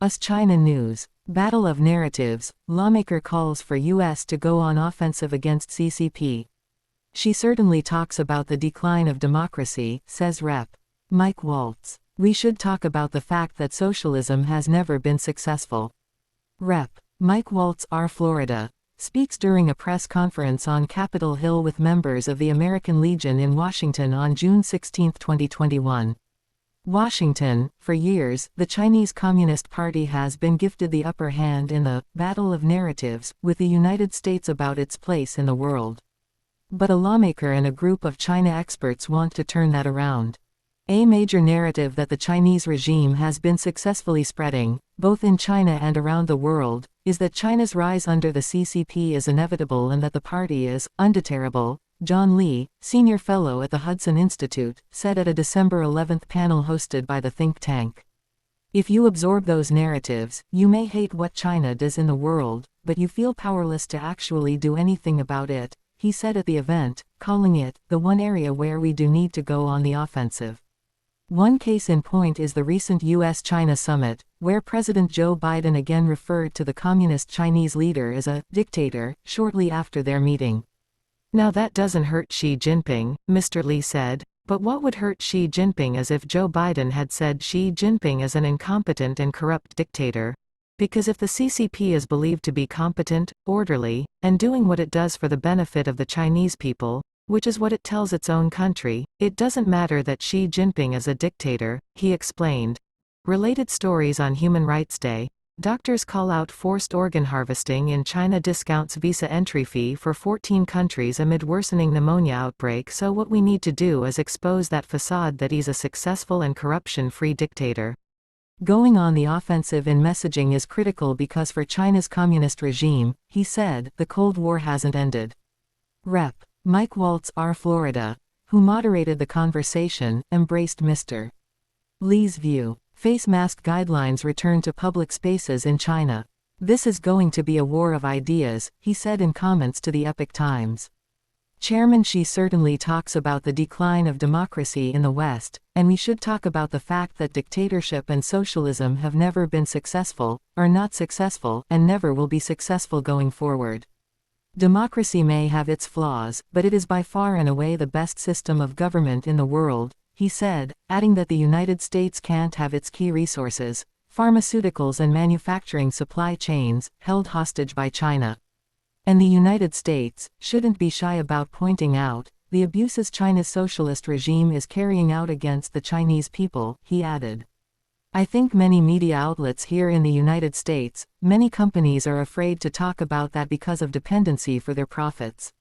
Us China News. Battle of Narratives, Lawmaker calls for U.S. to go on offensive against CCP. She certainly talks about the decline of democracy, says Rep. Mike Waltz. We should talk about the fact that socialism has never been successful. Rep. Mike Waltz, R-Fla, speaks during a press conference on Capitol Hill with members of the American Legion in Washington on June 16, 2021. Washington. For years, the Chinese Communist Party has been gifted the upper hand in the battle of narratives with the United States about its place in the world. But a lawmaker and a group of China experts want to turn that around. A major narrative that the Chinese regime has been successfully spreading, both in China and around the world, is that China's rise under the CCP is inevitable and that the party is undeterrable. John Lee, senior fellow at the Hudson Institute, said at a December 11 panel hosted by the think tank. If you absorb those narratives, you may hate what China does in the world, but you feel powerless to actually do anything about it, he said at the event, calling it the one area where we do need to go on the offensive. One case in point is the recent U.S.-China summit, where President Joe Biden again referred to the communist Chinese leader as a dictator, shortly after their meeting. Now that doesn't hurt Xi Jinping, Mr. Lee said, but what would hurt Xi Jinping is if Joe Biden had said Xi Jinping is an incompetent and corrupt dictator. Because if the CCP is believed to be competent, orderly, and doing what it does for the benefit of the Chinese people, which is what it tells its own country, it doesn't matter that Xi Jinping is a dictator, he explained. Related stories on Human Rights Day. Doctors call out forced organ harvesting in China discounts visa entry fee for 14 countries amid worsening pneumonia outbreak. So what we need to do is expose that facade that he's a successful and corruption-free dictator. Going on the offensive in messaging is critical because for China's communist regime, he said, the Cold War hasn't ended. Rep. Mike Waltz, R-Fla, who moderated the conversation, embraced Mr. Lee's view. Face mask guidelines return to public spaces in China. This is going to be a war of ideas, he said in comments to the Epoch Times. Chairman Xi certainly talks about the decline of democracy in the West, and we should talk about the fact that dictatorship and socialism have never been successful, are not successful, and never will be successful going forward. Democracy may have its flaws, but it is by far and away the best system of government in the world, he said, adding that the United States can't have its key resources, pharmaceuticals and manufacturing supply chains, held hostage by China. And the United States shouldn't be shy about pointing out the abuses China's socialist regime is carrying out against the Chinese people, he added. I think many media outlets here in the United States, many companies are afraid to talk about that because of dependency for their profits.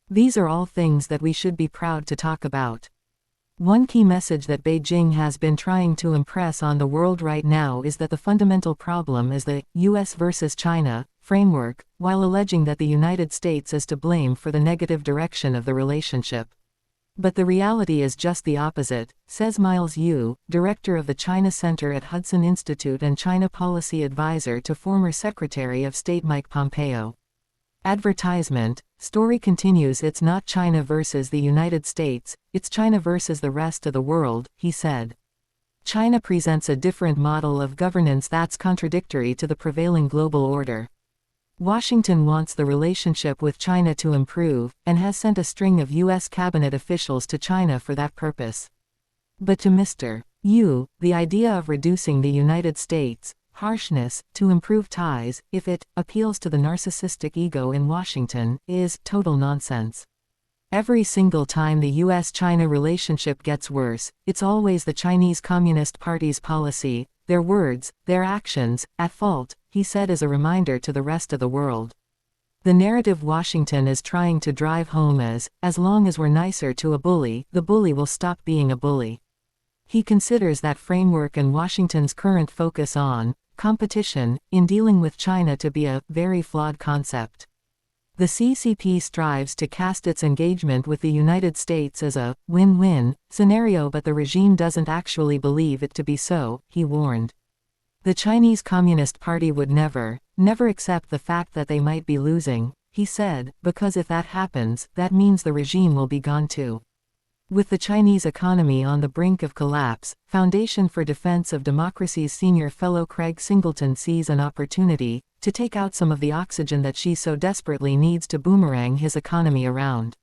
These are all things that we should be proud to talk about. One key message that Beijing has been trying to impress on the world right now is that the fundamental problem is the U.S. versus China framework, while alleging that the United States is to blame for the negative direction of the relationship. But the reality is just the opposite, says Miles Yu, director of the China Center at Hudson Institute and China policy advisor to former Secretary of State Mike Pompeo. Advertisement. Story continues. It's not China versus the United States, it's China versus the rest of the world, he said. China presents a different model of governance that's contradictory to the prevailing global order. Washington wants the relationship with China to improve, and has sent a string of U.S. cabinet officials to China for that purpose. But to Mr. Yu, the idea of reducing the United States' harshness to improve ties, if it appeals to the narcissistic ego in Washington, is total nonsense. Every single time the U.S.-China relationship gets worse, it's always the Chinese Communist Party's policy, their words, their actions, at fault, he said as a reminder to the rest of the world. The narrative Washington is trying to drive home is, as long as we're nicer to a bully, the bully will stop being a bully. He considers that framework and Washington's current focus on competition in dealing with China to be a very flawed concept. The CCP strives to cast its engagement with the United States as a win-win scenario, but the regime doesn't actually believe it to be so, he warned. The Chinese Communist Party would never accept the fact that they might be losing, he said, because if that happens, that means the regime will be gone too. With the Chinese economy on the brink of collapse, Foundation for Defense of Democracy's senior fellow Craig Singleton sees an opportunity to take out some of the oxygen that she so desperately needs to boomerang his economy around.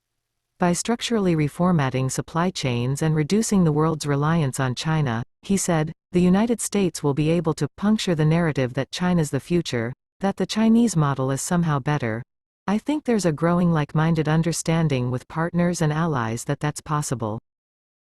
By structurally reformatting supply chains and reducing the world's reliance on China, he said, the United States will be able to puncture the narrative that China's the future, that the Chinese model is somehow better. I think there's a growing like-minded understanding with partners and allies that that's possible.